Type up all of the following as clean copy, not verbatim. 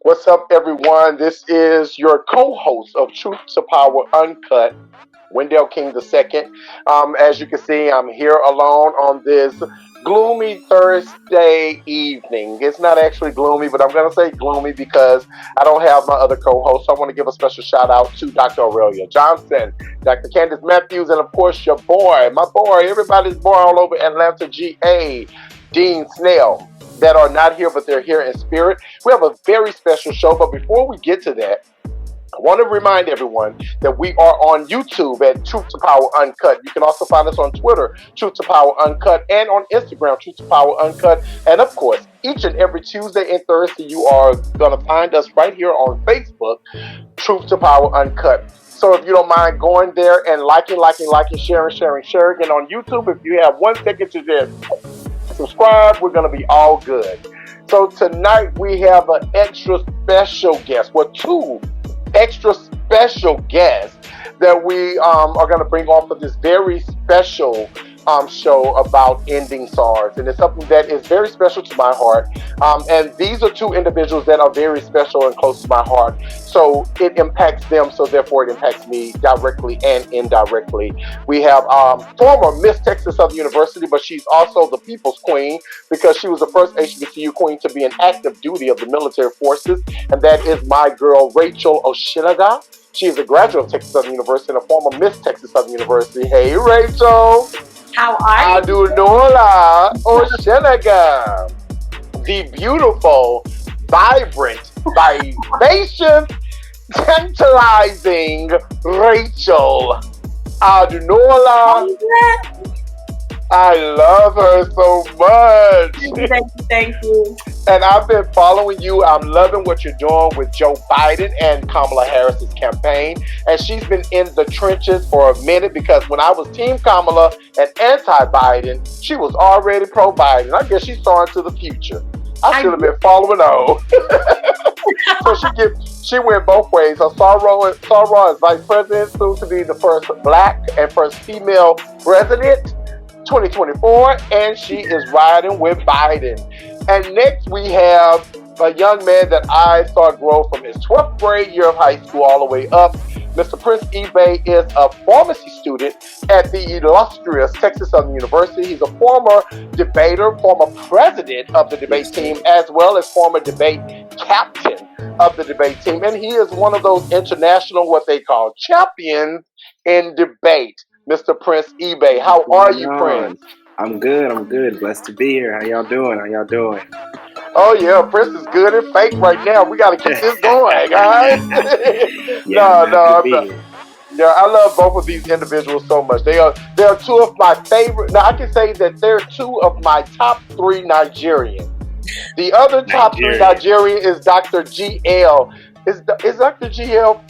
What's up, everyone? This is your co-host of Truth to Power Uncut, Wendell King II. As you can see, I'm here alone on this gloomy Thursday evening. It's not actually gloomy, but I'm going to say gloomy because I don't have my other co-host. So I want to give a special shout out to Dr. Aurelia Johnson, Dr. Candace Matthews, and of course your boy, my boy, everybody's boy all over Atlanta, GA, Dean Snell, that are not here, but they're here in spirit. We have a very special show, but before we get to that, I want to remind everyone that we are on YouTube at Truth to Power Uncut. You can also find us on Twitter, Truth to Power Uncut, and on Instagram, Truth to Power Uncut. And of course, each and every Tuesday and Thursday, you are going to find us right here on Facebook, Truth to Power Uncut. So if you don't mind going there and liking, sharing. And on YouTube, if you have 1 second to just subscribe, we're going to be all good. So tonight we have an extra special guest. Well, two extra special guests that we are going to bring on for this very special show about ending SARS. And it's something that is very special to my heart. And these are two individuals that are very special and close to my heart. So it impacts them, so therefore it impacts me directly and indirectly. We have former Miss Texas Southern University, but she's also the People's Queen because she was the first HBCU queen to be in active duty of the military forces. And that is my girl, Rachel Oshinaga. She is a graduate of Texas Southern University and a former Miss Texas Southern University. Hey, Rachel. How are you? Adunola Oshinaga. The beautiful, vibrant, vivacious, tantalizing Rachel Adunola. I love her so much. Thank you. And I've been following you. I'm loving what you're doing with Joe Biden and Kamala Harris's campaign. And she's been in the trenches for a minute because when I was Team Kamala and anti-Biden, she was already pro-Biden. I guess she's saw into the future. I should have been following her. So she went both ways. So Sarah is vice president, soon to be the first black and first female president, 2024, and she is riding with Biden. And next we have a young man that I saw grow from his 12th grade year of high school all the way up. Mr. Prince Ibe is a pharmacy student at the illustrious Texas Southern University. He's a former debater, former president of the debate team, as well as former debate captain of the debate team. And he is one of those international, what they call champions in debate. Mr. Prince Ibe, how are you, Prince? I'm good. Blessed to be here. How y'all doing? Oh, yeah, Prince is good and fake right now. We got to keep this going, all right? No. Yeah, I love both of these individuals so much. They are two of my favorite. Now, I can say that they're two of my top 3 Nigerians. The other top 3 Nigerian is Dr. GL. Is Dr. GL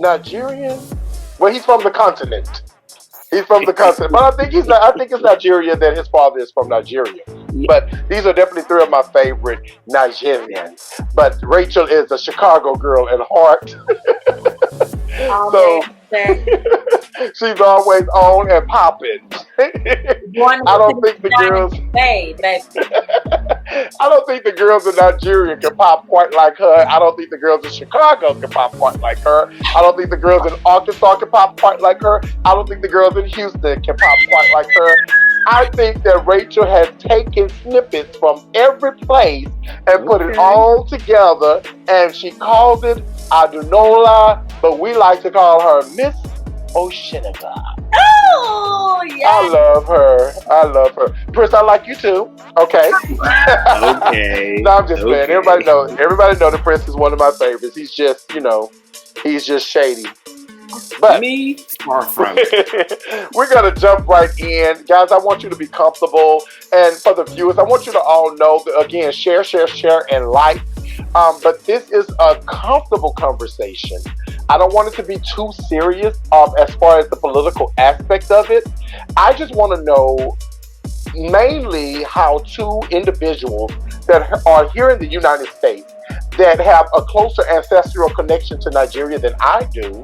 Nigerian? Well, he's from the continent. He's from the continent, but I think it's Nigeria that his father is from Nigeria. But these are definitely 3 of my favorite Nigerians. But Rachel is a Chicago girl at heart. So she's always on and popping. I don't think the girls in Nigeria can pop quite like her. I don't think the girls in Chicago can pop quite like her. I don't think the girls in Arkansas can pop quite like her. I don't think the girls in Houston can pop quite like her. I think that Rachel has taken snippets from every place and put it all together, and she calls it Adunola, but we like to call her Miss Oshinaga. Oh, yeah. I love her. Prince, I like you too. Okay. Okay. No, I'm just playing. Everybody know that Prince is one of my favorites. He's just, shady. But me, far from it. We're going to jump right in. Guys, I want you to be comfortable. And for the viewers, I want you to all know that, again, share, and like. But this is a comfortable conversation. I don't want it to be too serious as far as the political aspect of it. I just want to know mainly how 2 individuals that are here in the United States that have a closer ancestral connection to Nigeria than I do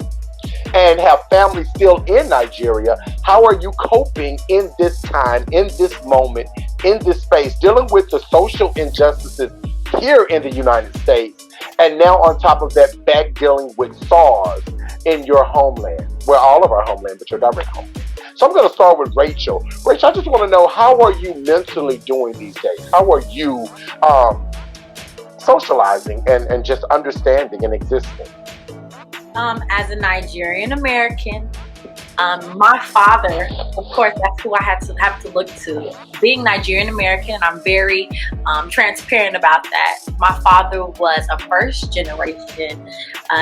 and have family still in Nigeria, how are you coping in this time, in this moment, in this space, dealing with the social injustices here in the United States and now on top of that, back dealing with SARS in your homeland, well, all of our homeland, but your direct homeland. So I'm going to start with Rachel. Rachel, I just want to know, how are you mentally doing these days? How are you socializing and just understanding and existing? As a Nigerian American, my father, of course, that's who I have to look to. Being Nigerian American, I'm very transparent about that. My father was a first generation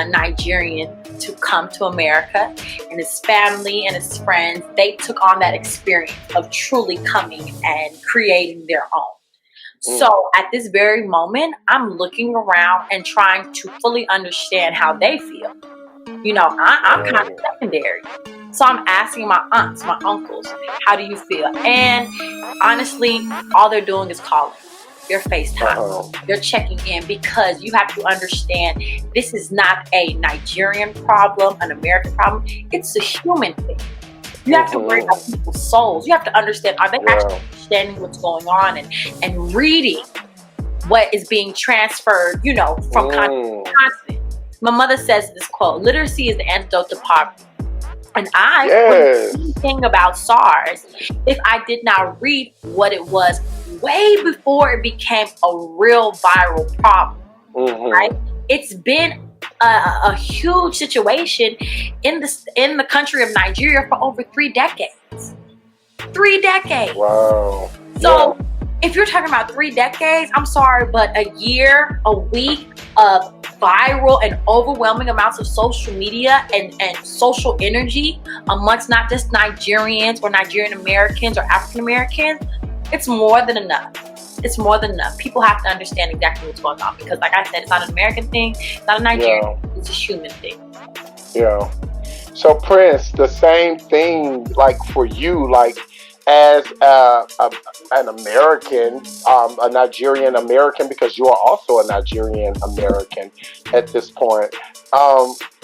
Nigerian to come to America, and his family and his friends, they took on that experience of truly coming and creating their own. So at this very moment, I'm looking around and trying to fully understand how they feel. You know, I'm kind of secondary. So I'm asking my aunts, my uncles, how do you feel? And honestly, all they're doing is calling. They're FaceTime. They're checking in, because you have to understand, this is not a Nigerian problem, an American problem. It's a human thing. You have to worry about people's souls. You have to understand, are they actually understanding what's going on and reading what is being transferred, you know, from continent to continent. My mother says this quote, literacy is the antidote to poverty. And I wouldn't know anything about SARS if I did not read what it was way before it became a real viral problem. Right? It's been a huge situation in the country of Nigeria for over 3 decades. 3 decades. Wow. So if you're talking about 3 decades, I'm sorry, but a year, a week of viral and overwhelming amounts of social media and social energy amongst not just Nigerians or Nigerian Americans or African Americans, it's more than enough. It's more than enough. People have to understand exactly what's going on, because like I said, it's not an American thing, it's not a Nigerian, it's a human thing. Yeah. So Prince, the same thing, like for you, like as an American, a Nigerian American, because you are also a Nigerian American at this point.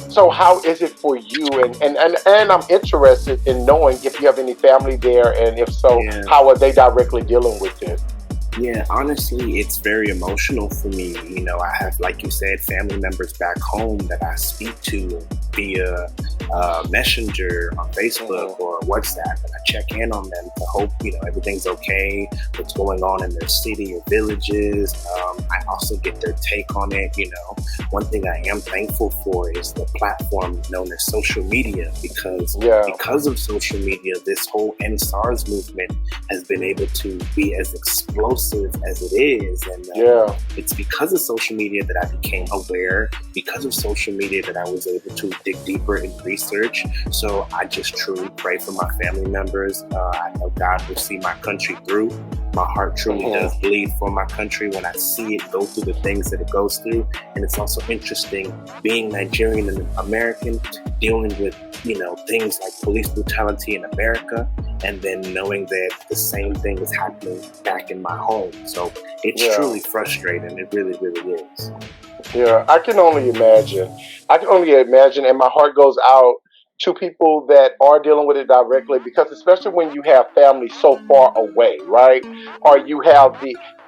So how is it for you? And I'm interested in knowing if you have any family there, and if so, how are they directly dealing with it? Yeah, honestly, it's very emotional for me. You know, I have, like you said, family members back home that I speak to via Messenger on Facebook or WhatsApp, and I check in on them to hope, you know, everything's okay, what's going on in their city or villages. I also get their take on it. You know, one thing I am thankful for is the platform known as social media, because of social media, this whole End SARS movement has been able to be as explosive as it is, and it's because of social media that I became aware, because of social media that I was able to dig deeper in research. So I just truly pray for my family members. I know God will see my country through. My heart truly does bleed for my country when I see it go through the things that it goes through. And it's also interesting being Nigerian and American, dealing with, you know, things like police brutality in America, and then knowing that the same thing is happening back in my home. So it's truly frustrating. It really, really is. Yeah, I can only imagine. And my heart goes out to people that are dealing with it directly, because especially when you have family so far away, right? Or you have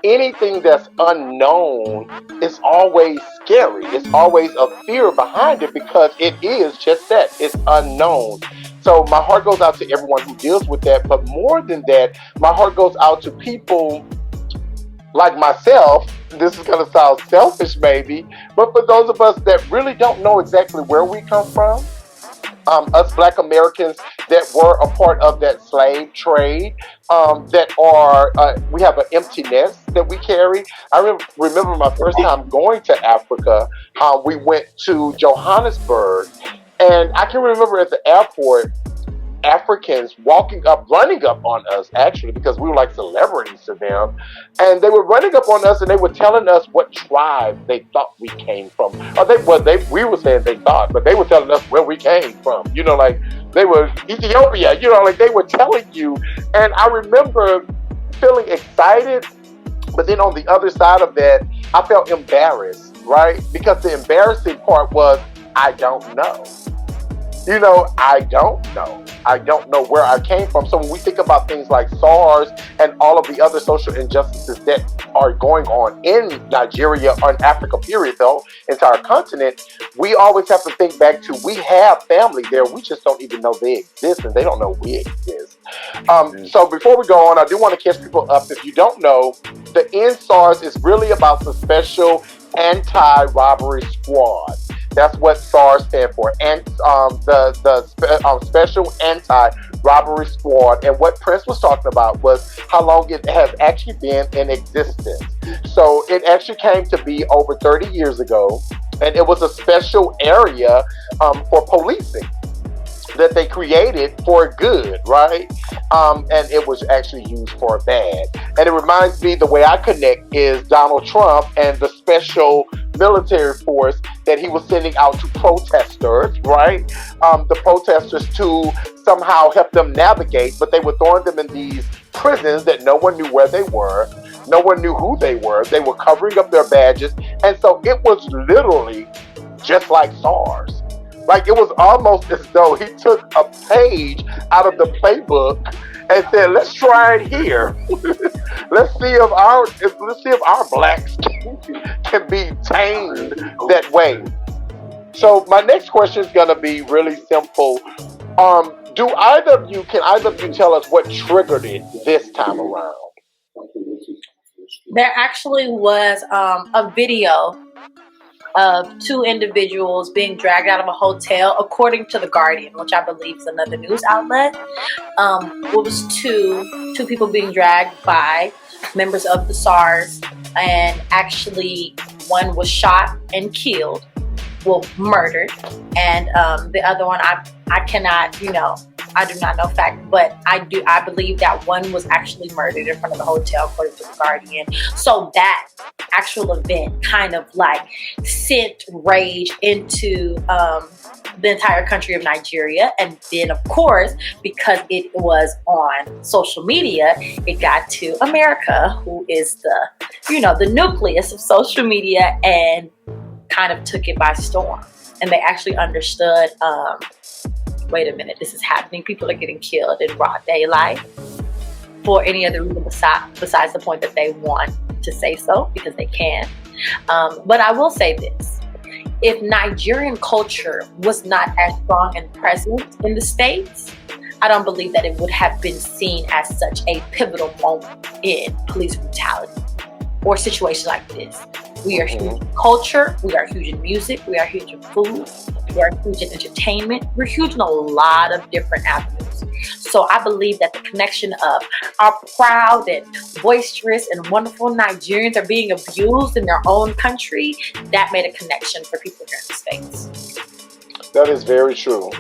anything that's unknown is always scary. It's always a fear behind it, because it is just that. It's unknown. So my heart goes out to everyone who deals with that. But more than that, my heart goes out to people like myself. This is going to sound selfish maybe, but for those of us that really don't know exactly where we come from, us Black Americans that were a part of that slave trade, that are, we have an empty nest that we carry. I remember my first time going to Africa. We went to Johannesburg, and I can remember at the airport, Africans running up on us, actually, because we were like celebrities to them. And they were running up on us, and they were telling us what tribe they thought we came from. We were saying they thought, but they were telling us where we came from. You know, like they were Ethiopia, you know, like they were telling you. And I remember feeling excited, but then on the other side of that, I felt embarrassed, right? Because the embarrassing part was, I don't know. You know, I don't know. I don't know where I came from. So when we think about things like SARS and all of the other social injustices that are going on in Nigeria or in Africa, period, the entire continent, we always have to think back to, we have family there. We just don't even know they exist, and they don't know we exist. So before we go on, I do want to catch people up. If you don't know, the NSARS is really about the Special Anti-Robbery Squad. That's what SARS stand for, and the Special Anti-Robbery Squad. And what Prince was talking about was how long it has actually been in existence. So it actually came to be over 30 years ago, and it was a special area for policing that they created for good, right? And it was actually used for bad. And it reminds me, the way I connect is Donald Trump and the special military force that he was sending out to protesters, right? The protesters to somehow help them navigate, but they were throwing them in these prisons that no one knew where they were. No one knew who they were. They were covering up their badges. And so it was literally just like SARS. Like, it was almost as though he took a page out of the playbook and said, let's try it here. let's see if our blacks can be tamed that way. So my next question is going to be really simple. Can either of you tell us what triggered it this time around? There actually was a video of two individuals being dragged out of a hotel, according to The Guardian, which I believe is another news outlet. It was two people being dragged by members of the SARS, and actually one was shot and killed, well, murdered, and the other one, I cannot, I do not know fact, but I believe that one was actually murdered in front of the hotel, according to The Guardian. So that actual event kind of like sent rage into the entire country of Nigeria. And then, of course, because it was on social media, it got to America, who is the nucleus of social media, and kind of took it by storm. And they actually understood, wait a minute, this is happening. People are getting killed in broad daylight for any other reason besides the point that they want to say so, because they can. But I will say this. If Nigerian culture was not as strong and present in the States, I don't believe that it would have been seen as such a pivotal moment in police brutality or situations like this. We are huge in culture, we are huge in music, we are huge in food, we are huge in entertainment, we're huge in a lot of different avenues. So I believe that the connection of our proud and boisterous and wonderful Nigerians are being abused in their own country, that made a connection for people here in the States. That is very true.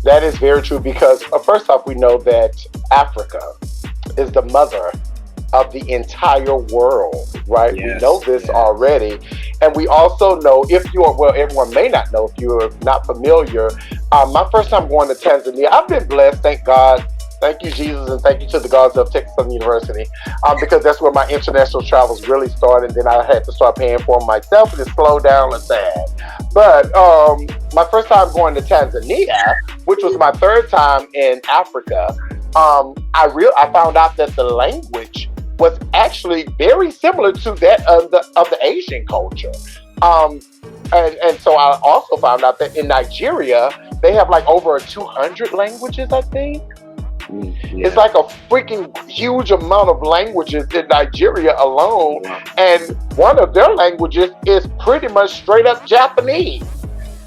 That is very true, because first off, we know that Africa is the mother of the entire world, right? Yes, we know this already. And we also know, everyone may not know if you're not familiar, my first time going to Tanzania, I've been blessed, thank God. Thank you, Jesus, and thank you to the gods of Texas Southern University, because that's where my international travels really started. And then I had to start paying for them myself, and it slowed down and sad. But my first time going to Tanzania, which was my third time in Africa, I found out that the language was actually very similar to that of the Asian culture. And so I also found out that in Nigeria, they have like over 200 languages, I think. Yeah. It's like a freaking huge amount of languages in Nigeria alone. Yeah. And one of their languages is pretty much straight up Japanese.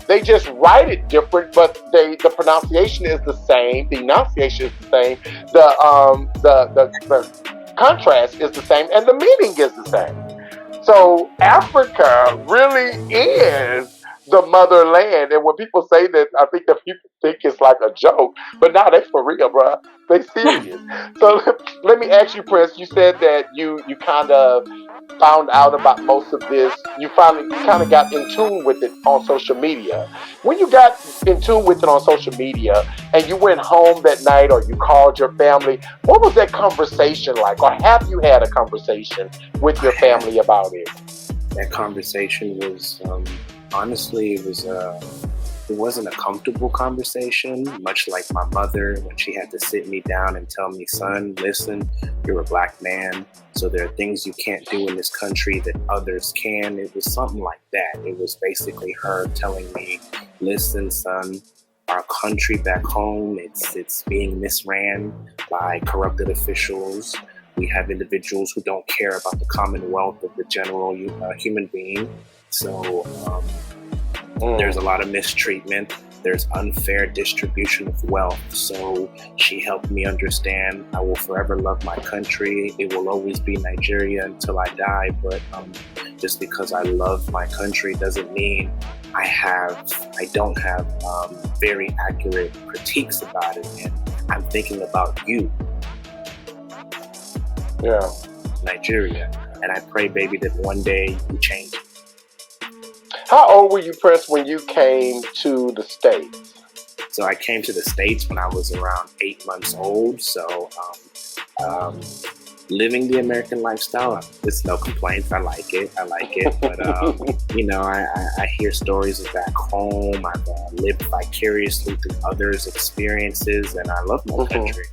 They just write it different, but the pronunciation is the same. The enunciation is the same. The contrast is the same, and the meaning is the same. So Africa really is the motherland. And when people say that, I think that people think it's like a joke, but now they for real, bro. They serious. So let me ask you, Prince. You said that you kind of found out about most of this. You kind of got in tune with it on social media. When you got in tune with it on social media and you went home that night or you called your family, what was that conversation like? Or have you had a conversation with your family about it? That conversation was, honestly, it was it wasn't a comfortable conversation, much like my mother when she had to sit me down and tell me, son, listen, you're a black man, so there are things you can't do in this country that others can. It was something like that. It was basically her telling me, listen, son, our country back home, it's being misran by corrupted officials. We have individuals who don't care about the commonwealth of the general human being. So there's a lot of mistreatment. There's unfair distribution of wealth. So she helped me understand I will forever love my country. It will always be Nigeria until I die. But just because I love my country doesn't mean I don't have very accurate critiques about it. And I'm thinking about you, Nigeria. And I pray, baby, that one day you change. How old were you, Prince, when you came to the States? So I came to the States when I was around 8 months old. So living the American lifestyle, it's no complaints. I like it. But, you know, I hear stories of back home. I've lived vicariously through others' experiences, and I love my country.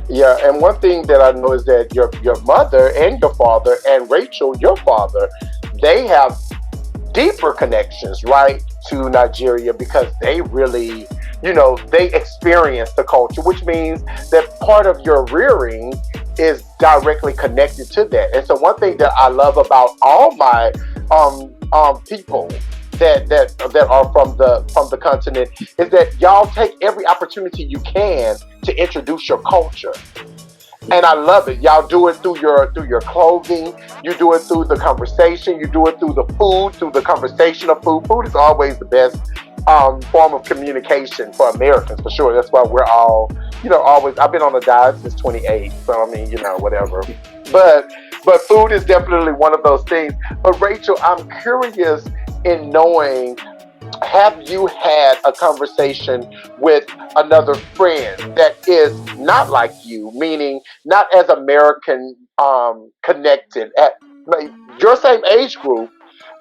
Yeah, and one thing that I know is that your mother and your father, and Rachel, your father, they have deeper connections, right, to Nigeria, because they really, you know, they experience the culture, which means that part of your rearing is directly connected to that. And so one thing that I love about all my people that are from the continent is that y'all take every opportunity you can to introduce your culture. And I love it. Y'all do it through your clothing. You do it through the conversation. You do it through the food, through the conversation of food. Food is always the best form of communication for Americans, for sure. That's why we're all, you know, always. I've been on a diet since 28, so I mean, you know, whatever. But food is definitely one of those things. But Rachel, I'm curious in knowing, have you had a conversation with another friend that is not like you, meaning not as American connected, at your same age group,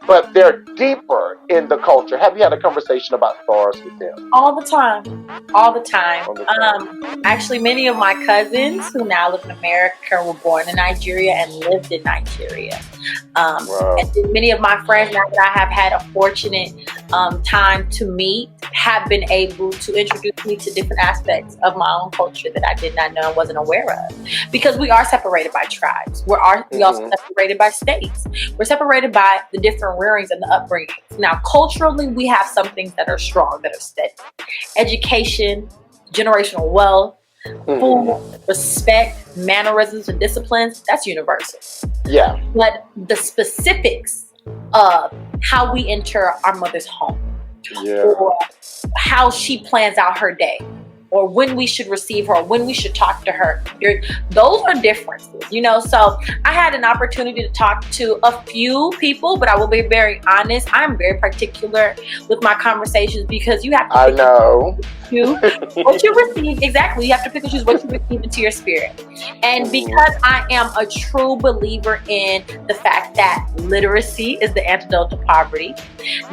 but they're deeper in the culture? Have you had a conversation about SARS with them? All the time. Actually, many of my cousins who now live in America were born in Nigeria and lived in Nigeria. Wow. And many of my friends now that I have had a fortunate time to meet have been able to introduce me to different aspects of my own culture that I did not know and wasn't aware of. Because we are separated by tribes. We also separated by states. We're separated by the different rearings and the upbringings. Now, culturally, we have some things that are strong, that are steady. Education, generational wealth, food, respect, mannerisms, and disciplines, that's universal. Yeah. But the specifics of how we enter our mother's home, or how she plans out her day, or when we should receive her, or when we should talk to her, those are differences, you know. So I had an opportunity to talk to a few people, but I will be very honest, I'm very particular with my conversations, because you have to I know what you receive. Exactly, you have to pick and choose what you receive into your spirit. And because I am a true believer in the fact that literacy is the antidote to poverty,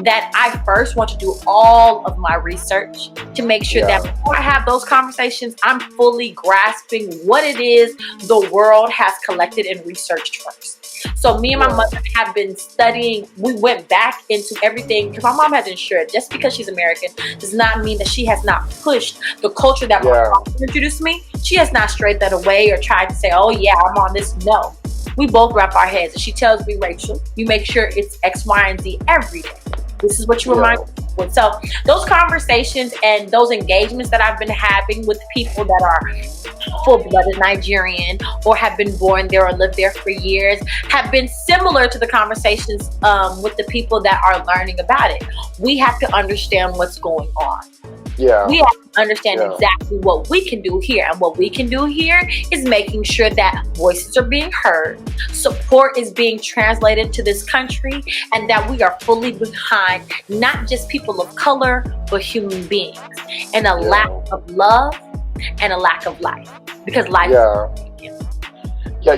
that I first want to do all of my research to make sure that before I have those conversations, I'm fully grasping what it is the world has collected and researched first. So me and my mother have been studying. We went back into everything, because my mom has ensured just because she's American does not mean that she has not pushed the culture that my mom introduced me. She has not strayed that away or tried to say, oh yeah, I'm on this. No. We both wrap our heads. And she tells me, Rachel, you make sure it's X, Y, and Z every day. This is what you remind me with. So those conversations and those engagements that I've been having with people that are full-blooded Nigerian or have been born there or lived there for years have been similar to the conversations with the people that are learning about it. We have to understand what's going on. Yeah. We have to understand exactly what we can do here. And what we can do here is making sure that voices are being heard, support is being translated to this country, and that we are fully behind not just people of color, but human beings. And a lack of love and a lack of life. Because life is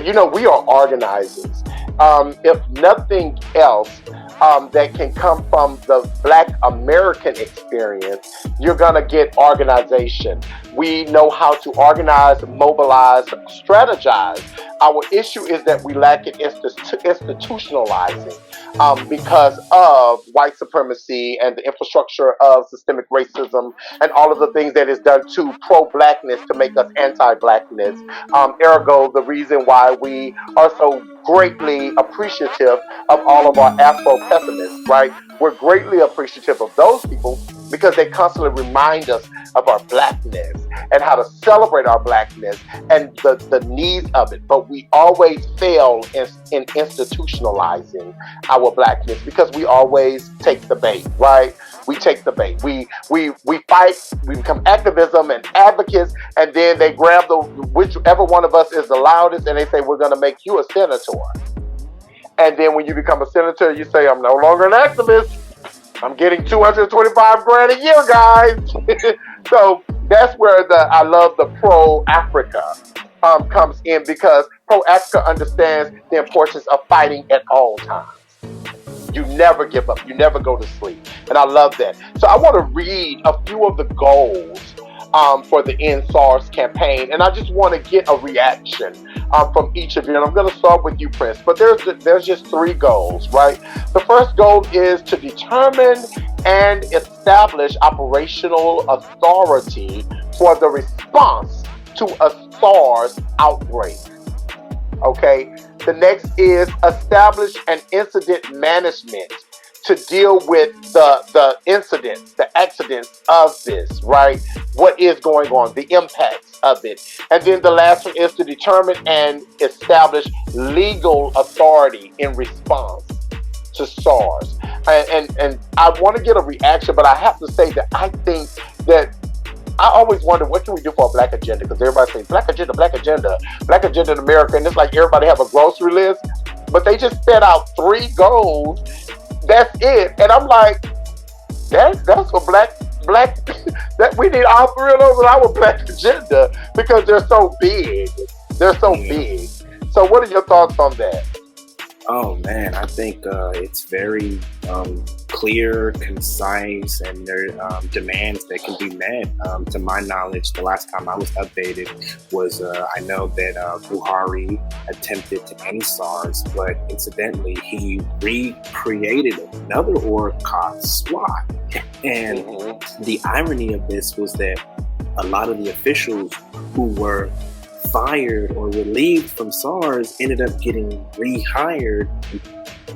you know, we are organizers. If nothing else, that can come from the Black American experience, you're going to get organization. We know how to organize, mobilize, strategize. Our issue is that we lack in institutionalizing because of white supremacy and the infrastructure of systemic racism and all of the things that is done to pro-blackness to make us anti-blackness. Ergo, the reason why we are so greatly appreciative of all of our Afro-pessimists, right? We're greatly appreciative of those people because they constantly remind us of our blackness and how to celebrate our blackness and the needs of it. But we always fail in institutionalizing our blackness because we always take the bait, right? We take the bait. We fight, we become activism and advocates, and then they grab whichever one of us is the loudest and they say, we're gonna make you a senator. And then when you become a senator, you say, I'm no longer an activist. I'm getting 225 grand a year, guys. So that's where I love the pro-Africa comes in, because pro-Africa understands the importance of fighting at all times. You never give up. You never go to sleep. And I love that. So I want to read a few of the goals for the End SARS campaign. And I just want to get a reaction from each of you. And I'm going to start with you, Prince. But there's just 3 goals, right? The first goal is to determine and establish operational authority for the response to a SARS outbreak. Okay? The next is establish an incident management to deal with the incidents, the accidents of this, right? What is going on, the impacts of it. And then the last one is to determine and establish legal authority in response to SARS. And I want to get a reaction, but I have to say that I think that I always wonder, what can we do for a black agenda? Because everybody says black agenda, black agenda, black agenda in America. And it's like everybody have a grocery list, but they just set out 3 goals. That's it. And I'm like, that's for black that we need all 3 of those in our black agenda, because they're so big. They're so big. So what are your thoughts on that? Oh man, I think it's very clear, concise, and there are demands that can be met. To my knowledge, the last time I was updated was I know that Buhari attempted to end SARS, but incidentally, he recreated another org called SWAT. And the irony of this was that a lot of the officials who were fired or relieved from SARS ended up getting rehired and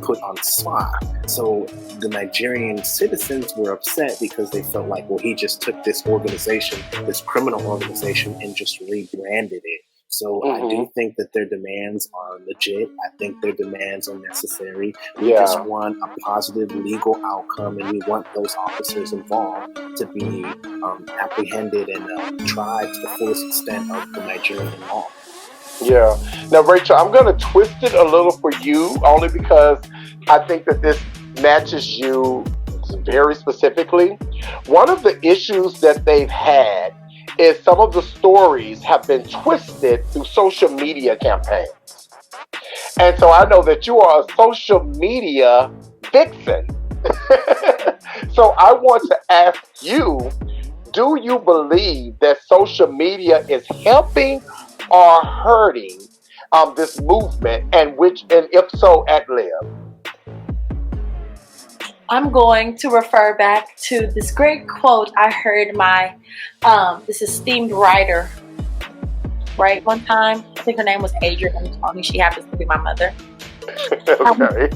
put on SWAT. So the Nigerian citizens were upset because they felt like, well, he just took this organization, this criminal organization, and just rebranded it. So I do think that their demands are legit. I think their demands are necessary. We just want a positive legal outcome, and we want those officers involved to be apprehended and tried to the fullest extent of the Nigerian law. Yeah. Now, Rachel, I'm going to twist it a little for you, only because I think that this matches you very specifically. One of the issues that they've had is some of the stories have been twisted through social media campaigns. And so I know that you are a social media vixen. So I want to ask you, do you believe that social media is helping or hurting this movement, and if so, ad lib? I'm going to refer back to this great quote I heard my this esteemed writer write one time. I think her name was Adrian Tony. She happens to be my mother. Okay.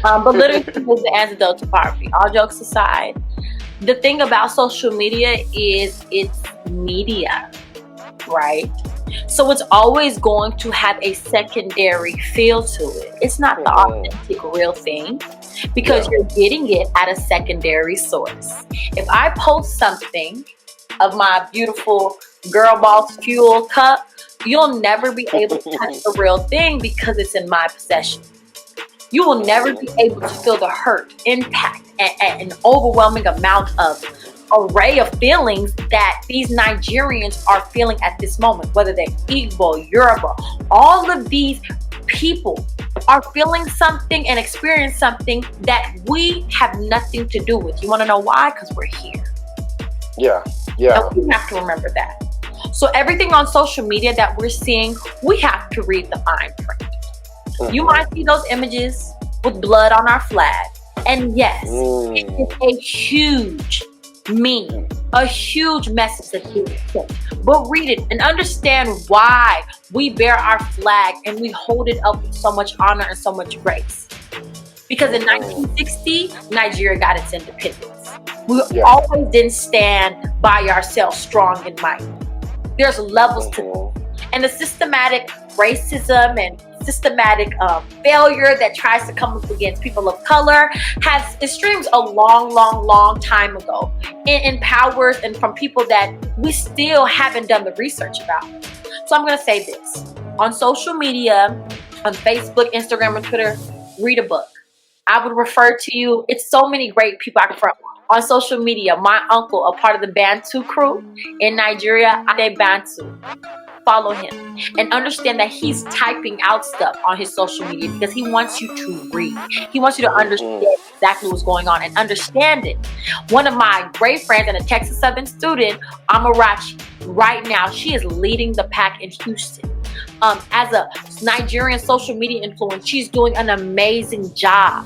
But literacy is the antidote to poverty. All jokes aside, the thing about social media is it's media, right? So it's always going to have a secondary feel to it. It's not the authentic real thing, because you're getting it at a secondary source. If I post something of my beautiful Girl Boss Fuel cup, you'll never be able to touch the real thing because it's in my possession. You will never be able to feel the hurt, impact, and an overwhelming amount of array of feelings that these Nigerians are feeling at this moment, whether they're Igbo, Yoruba, all of these people are feeling something and experience something that we have nothing to do with. You want to know why? Because we're here. Yeah. And we have to remember that. So everything on social media that we're seeing, we have to read the fine print. You might see those images with blood on our flag. And yes, it is a huge meaning, a huge message that you sent. But read it and understand why we bear our flag and we hold it up with so much honor and so much grace. Because in 1960, Nigeria got its independence. We always didn't stand by ourselves strong and mighty. There's levels to this. And the systematic racism and systematic failure that tries to come up against people of color has streams a long time ago in powers and from people that we still haven't done the research about. So I'm going to say this. On social media, on Facebook, Instagram, and Twitter, read a book. I would refer to you. It's so many great people I can refer. On social media, my uncle, a part of the Bantu crew in Nigeria, Ade Bantu. Follow him and understand that he's typing out stuff on his social media because he wants you to read. He wants you to understand exactly what's going on and understand it. One of my great friends and a Texas Southern student, Amarachi, right now, she is leading the pack in Houston. As a Nigerian social media influencer, she's doing an amazing job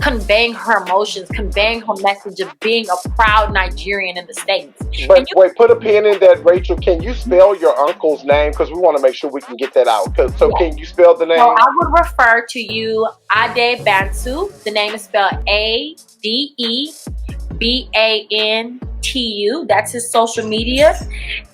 conveying her emotions, conveying her message of being a proud Nigerian in the States. But wait, put a pin in that, Rachel. Can you spell your uncle's name? Because we want to make sure we can get that out. Can you spell the name? So I would refer to you Ade Bantu. The name is spelled Adebantu. That's his social media.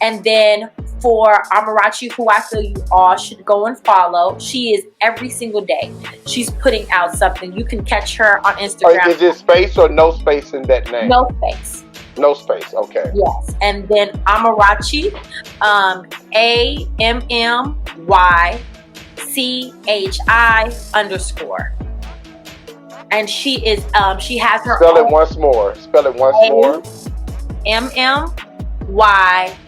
And then for Amarachi, who I feel you all should go and follow, she is every single day. She's putting out something. You can catch her on Instagram. Is it space or no space in that name? No space. No space, okay. Yes. And then Amarachi, AMMYCHI_. And she is, she has her Spell own. it once more. AMMYCHI_.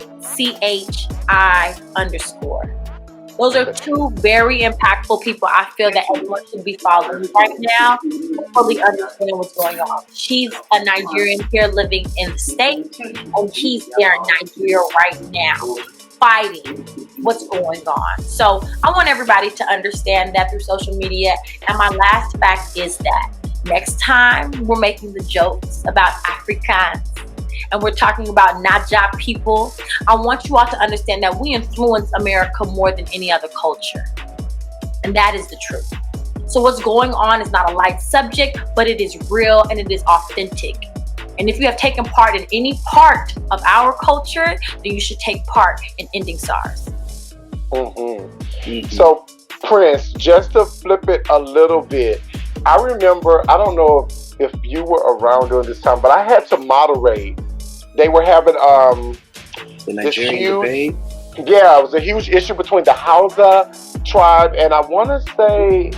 Those are two very impactful people I feel that everyone should be following right now to fully understand what's going on. She's a Nigerian here living in the States, and he's there in Nigeria right now fighting what's going on. So I want everybody to understand that through social media. And my last fact is that next time we're making the jokes about Africans and we're talking about Naija people, I want you all to understand that we influence America more than any other culture. And that is the truth. So what's going on is not a light subject, but it is real and it is authentic. And if you have taken part in any part of our culture, then you should take part in ending SARS. So, Prince, just to flip it a little bit, I remember, I don't know if you were around during this time, but I had to moderate. They were having the Nigerian debate. Yeah, it was a huge issue between the Hausa tribe and I want to say,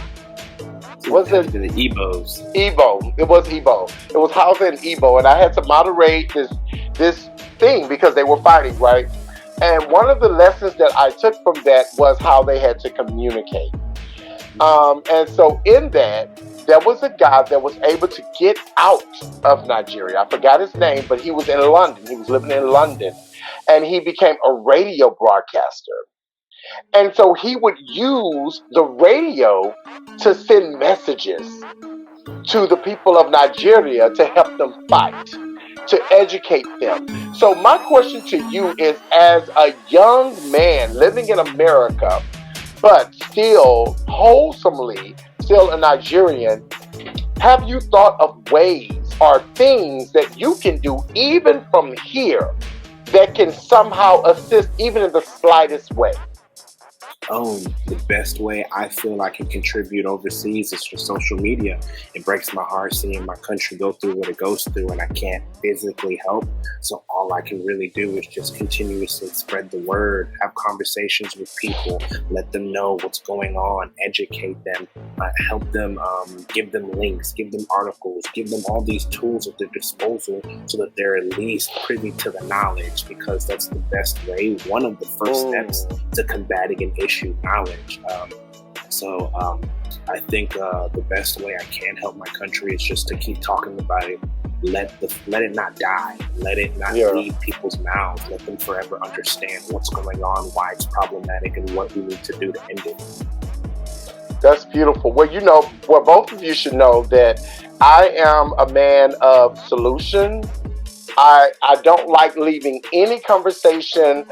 was it the Igbos? Igbo. It was Igbo. It was Hausa and Igbo, and I had to moderate this thing because they were fighting, right? And one of the lessons that I took from that was how they had to communicate. And so in that, there was a guy that was able to get out of Nigeria. I forgot his name, but he was in London. He was living in London. And he became a radio broadcaster. And so he would use the radio to send messages to the people of Nigeria to help them fight, to educate them. So my question to you is, as a young man living in America, but still wholesomely, still a Nigerian, have you thought of ways or things that you can do even from here that can somehow assist even in the slightest way? The best way I feel I can contribute overseas is through social media. It breaks my heart seeing my country go through what it goes through and I can't physically help. So all I can really do is just continuously spread the word, have conversations with people, let them know what's going on, educate them, help them, give them links, give them articles, give them all these tools at their disposal so that they're at least privy to the knowledge, because that's the best way. One of the first steps to combating an issue, knowledge. So I think the best way I can help my country is just to keep talking about it. Let it not die. Let it not leave people's mouths. Let them forever understand what's going on, why it's problematic, and what we need to do to end it. That's beautiful. Well, both of you should know that I am a man of solution. I don't like leaving any conversation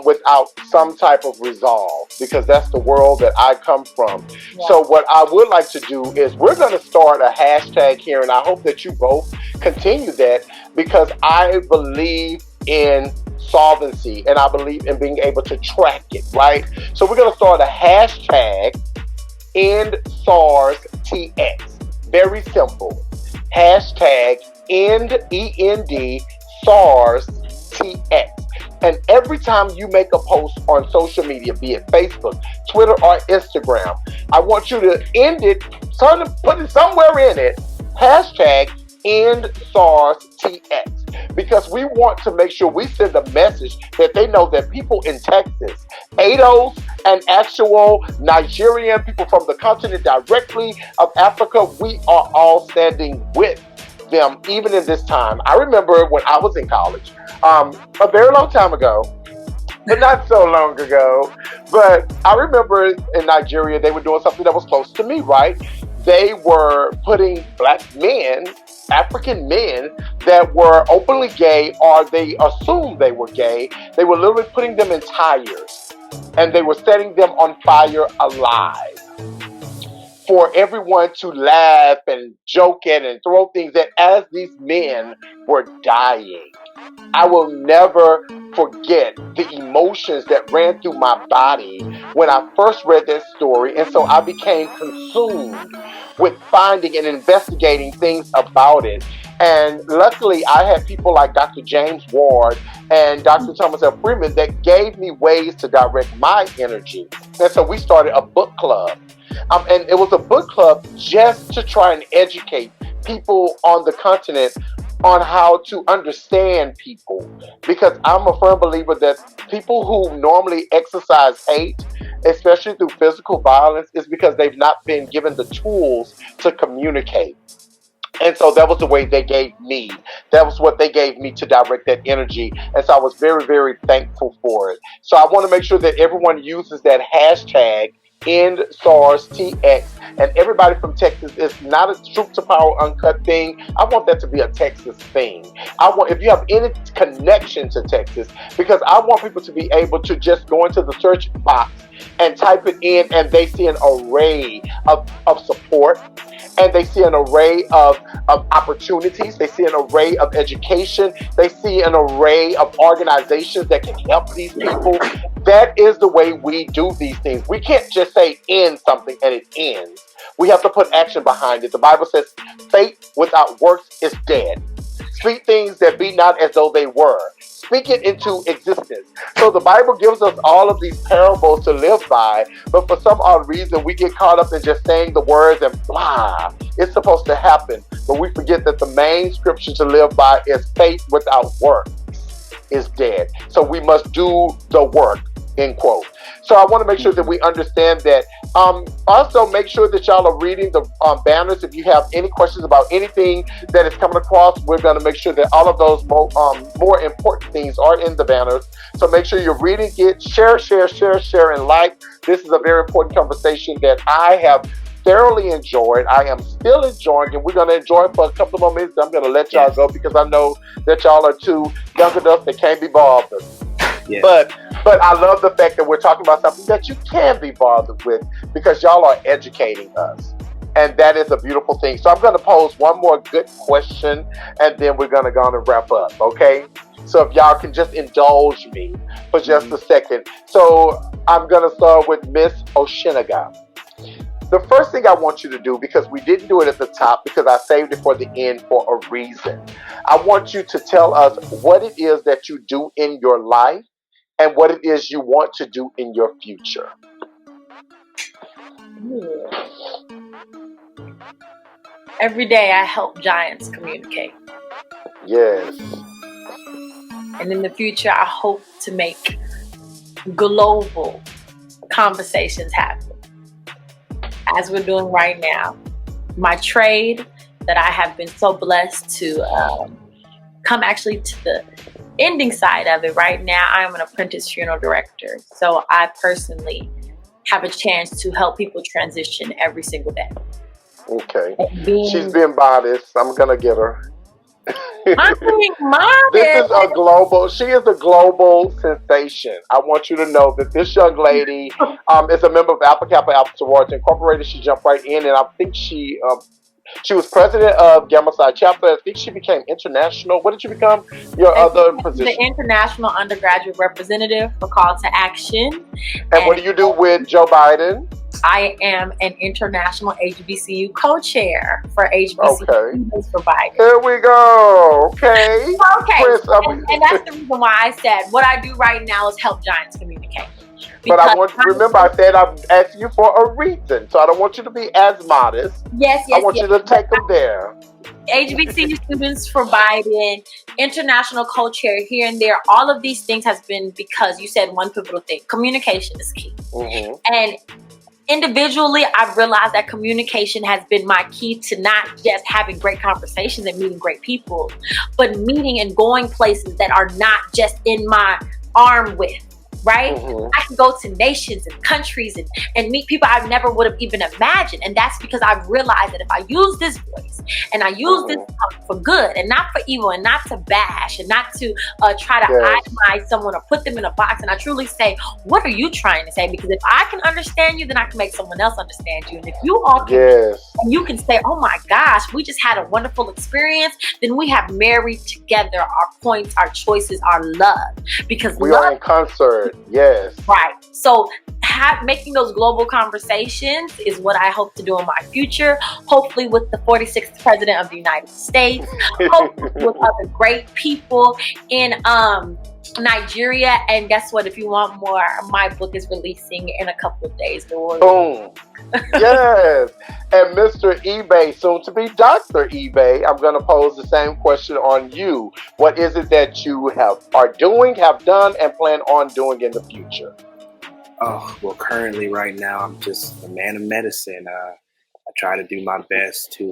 without some type of resolve, because that's the world that I come from. Yeah. So what I would like to do is we're going to start a hashtag here, and I hope that you both continue that, because I believe in solvency and I believe in being able to track it, right? So we're going to start a hashtag End SARS TX. Very simple. Hashtag End END SARS TX. And every time you make a post on social media, be it Facebook, Twitter, or Instagram, I want you to end it, put it somewhere in it, hashtag End SARS TX. Because we want to make sure we send a message that they know that people in Texas, ADOS, and actual Nigerian people from the continent directly of Africa, we are all standing with them even in this time. I remember when I was in college, a very long time ago, but not so long ago, but I remember in Nigeria, they were doing something that was close to me, right? They were putting black men, African men that were openly gay, or they assumed they were gay, they were literally putting them in tires and they were setting them on fire alive for everyone to laugh and joke at and throw things at as these men were dying. I will never forget the emotions that ran through my body when I first read that story. And so I became consumed with finding and investigating things about it. And luckily, I had people like Dr. James Ward and Dr. Thomas F. Freeman that gave me ways to direct my energy. And so we started a book club. And it was a book club just to try and educate people on the continent on how to understand people. Because I'm a firm believer that people who normally exercise hate, especially through physical violence, is because they've not been given the tools to communicate. And so that was the way they gave me. That was what they gave me to direct that energy. And so I was very, very thankful for it. So I want to make sure that everyone uses that hashtag End SARS TX. And everybody from Texas, it's not a Truth to Power Uncut thing. I want that to be a Texas thing. If you have any connection to Texas, because I want people to be able to just go into the search box and type it in, and they see an array of support, and they see an array of opportunities. They see an array of education. They see an array of organizations that can help these people. That is the way we do these things. We can't just say end something and it ends. We have to put action behind it. The Bible says faith without works is dead. Speak things that be not as though they were. Speak it into existence. So the Bible gives us all of these parables to live by, but for some odd reason, we get caught up in just saying the words and blah. It's supposed to happen, but we forget that the main scripture to live by is faith without works is dead. So we must do the work, end quote. So I want to make sure that we understand that. Also, make sure that y'all are reading the banners. If you have any questions about anything that is coming across, we're going to make sure that all of those more important things are in the banners. So make sure you're reading it. Share, and like. This is a very important conversation that I have thoroughly enjoyed. I am still enjoying it. We're going to enjoy it for a couple of more minutes. I'm going to let y'all go because I know that y'all are too young enough that can't be bothered. Yeah. But I love the fact that we're talking about something that you can be bothered with, because y'all are educating us. And that is a beautiful thing. So I'm going to pose one more good question, and then we're going to go on and wrap up, okay? So if y'all can just indulge me for just a second. So I'm going to start with Miss Oshinaga. The first thing I want you to do, because we didn't do it at the top, because I saved it for the end for a reason. I want you to tell us what it is that you do in your life and what it is you want to do in your future. Every day I help giants communicate. Yes. And in the future, I hope to make global conversations happen. as we're doing right now. My trade that I have been so blessed to come actually to the ending side of it right now. I am an apprentice funeral director. So I personally have a chance to help people transition every single day. Okay. She's being modest. I'm going to get her. I'm being modest. She is a global sensation. I want you to know that this young lady is a member of Alpha Kappa Alpha Sorority Incorporated. She jumped right in, and I think she was president of Gamma Psi chapter. I think she became international. What did you become? Your other position? The international undergraduate representative for Call to Action. And what do you do with Joe Biden? I am an international HBCU co-chair for HBCU Students for Biden. Here we go. Okay. Chris, and that's the reason why I said what I do right now is help Giants communicate. But I said I'm asking you for a reason, so I don't want you to be as modest. Yes. I want you to take them there. HBCU Students for Biden, international co-chair here and there. All of these things has been because you said one pivotal thing: communication is key. Mm-hmm. And individually, I've realized that communication has been my key to not just having great conversations and meeting great people, but meeting and going places that are not just in my arm width. Right? Mm-hmm. I can go to nations and countries and meet people I never would have even imagined. And that's because I've realized that if I use this voice and I use this for good and not for evil and not to bash and not to try to itemize someone or put them in a box, and I truly say, what are you trying to say? Because if I can understand you, then I can make someone else understand you. And if you all can, and you can say, oh my gosh, we just had a wonderful experience, then we have married together our points, our choices, our love. Because we are in concert. Yes. Right. So making those global conversations is what I hope to do in my future. Hopefully with the 46th president of the United States. Hopefully with other great people in Nigeria. And guess what? If you want more, my book is releasing in a couple of days. Boom. Yes. And Mr. eBay, soon to be Dr. eBay, I'm going to pose the same question on you. What is it that you are doing, have done, and plan on doing in the future? Oh, well, currently right now, I'm just a man of medicine. I try to do my best to,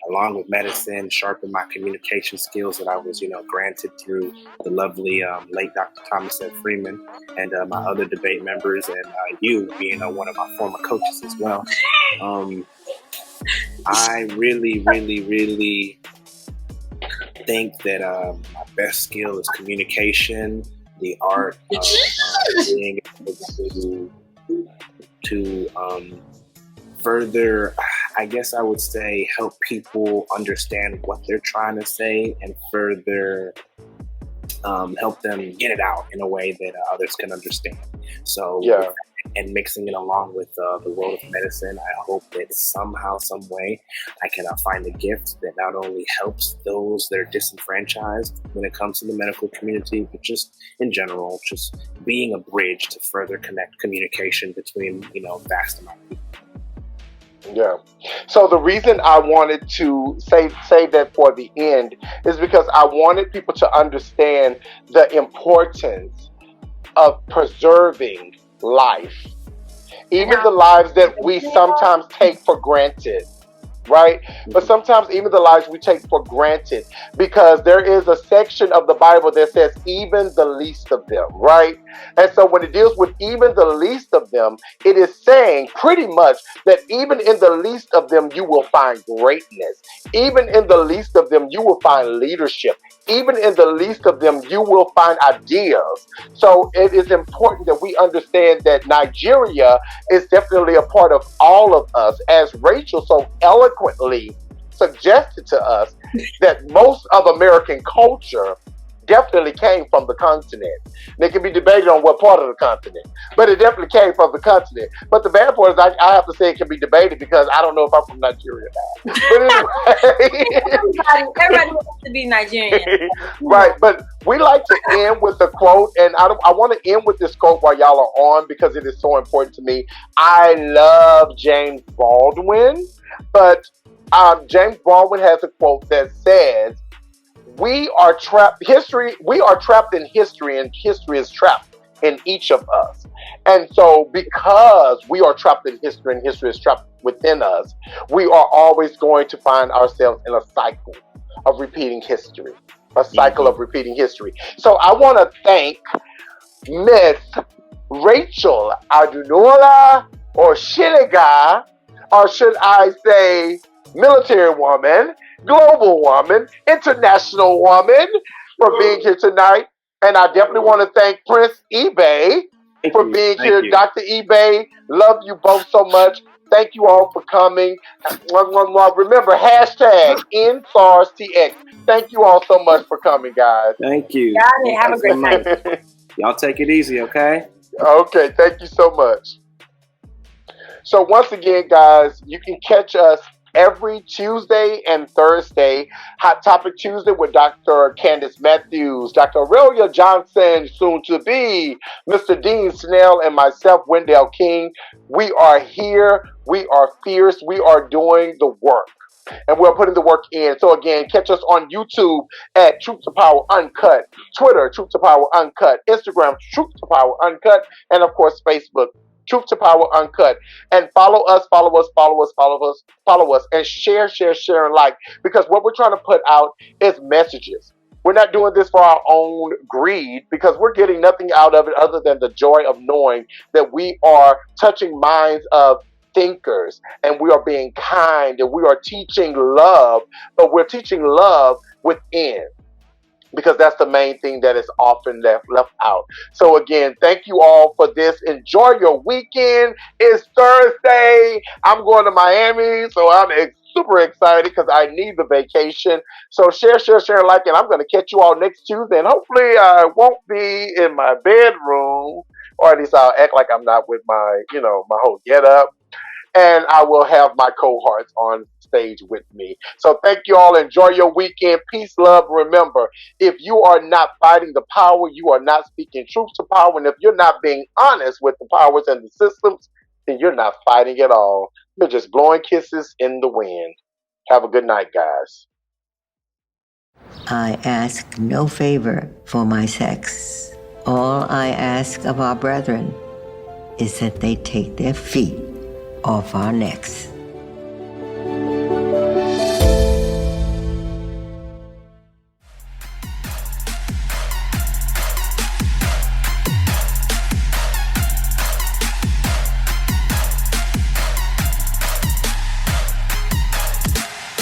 along with medicine, sharpen my communication skills that I was, granted through the lovely late Dr. Thomas F. Freeman and my other debate members, and you being one of my former coaches as well. I really, really, really think that my best skill is communication, the art of being able to further, I guess I would say, help people understand what they're trying to say and further help them get it out in a way that others can understand. So, and mixing it along with the world of medicine, I hope that somehow, some way, I can find a gift that not only helps those that are disenfranchised when it comes to the medical community, but just in general, just being a bridge to further connect communication between, vast amount of people. Yeah. So the reason I wanted to say that for the end is because I wanted people to understand the importance of preserving life, even the lives that we sometimes take for granted, right? But sometimes even the lives we take for granted, because there is a section of the Bible that says even the least of them, right? And so when it deals with even the least of them, it is saying pretty much that even in the least of them, you will find greatness. Even in the least of them, you will find leadership. Even in the least of them, you will find ideas. So it is important that we understand that Nigeria is definitely a part of all of us, as Rachel so eloquently suggested to us, that most of American culture definitely came from the continent. And it can be debated on what part of the continent, but it definitely came from the continent. But the bad part is I have to say it can be debated because I don't know if I'm from Nigeria now. But anyway. everybody wants to be Nigerian. Right, but we like to end with a quote, and I want to end with this quote while y'all are on because it is so important to me. I love James Baldwin, but James Baldwin has a quote that says, we are trapped in history, and history is trapped in each of us. And so, because we are trapped in history and history is trapped within us, we are always going to find ourselves in a cycle of repeating history, a cycle of repeating history. So, I want to thank Miss Rachel Adunola, or Shiniga, or should I say military woman, global woman, international woman, for being here tonight. And I definitely want to thank Prince eBay for being here. Dr. eBay, love you both so much. Thank you all for coming. Remember, hashtag #NSARSTX. Thank you all so much for coming, guys. Thank you. Got it. Have a great night. Y'all take it easy, okay? Okay, thank you so much. So once again, guys, you can catch us every Tuesday and Thursday. Hot Topic Tuesday with Dr. Candace Matthews, Dr. Aurelia Johnson, soon to be, Mr. Dean Snell, and myself, Wendell King. We are here. We are fierce. We are doing the work. And we're putting the work in. So again, catch us on YouTube at Truth to Power Uncut, Twitter, Truth to Power Uncut, Instagram, Truth to Power Uncut, and of course, Facebook, Truth to Power Uncut. And follow us, and share, and like. Because what we're trying to put out is messages. We're not doing this for our own greed, because we're getting nothing out of it other than the joy of knowing that we are touching minds of thinkers, and we are being kind, and we are teaching love, but we're teaching love within, because that's the main thing that is often left out. So again, thank you all for this. Enjoy your weekend. It's Thursday. I'm going to Miami, so I'm super excited because I need the vacation. So share, and like, and I'm going to catch you all next Tuesday, and hopefully I won't be in my bedroom, or at least I'll act like I'm not with my, my whole get up. And I will have my cohorts on stage with me. So thank you all. Enjoy your weekend. Peace, love. Remember, if you are not fighting the power, you are not speaking truth to power. And if you're not being honest with the powers and the systems, then you're not fighting at all. You're just blowing kisses in the wind. Have a good night, guys. I ask no favor for my sex. All I ask of our brethren is that they take their feet off our necks.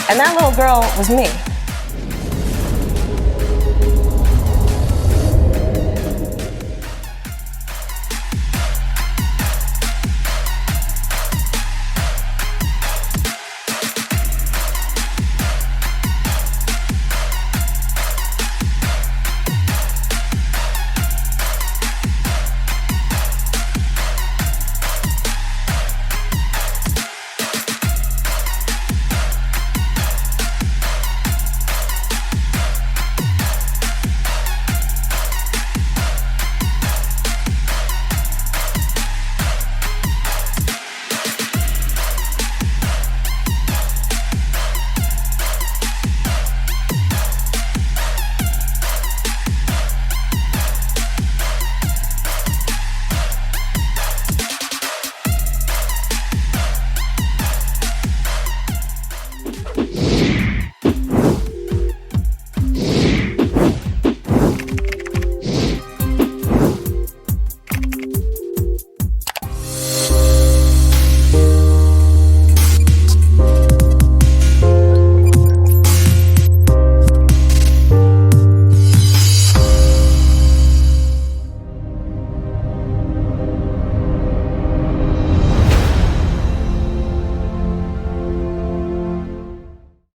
And that little girl was me.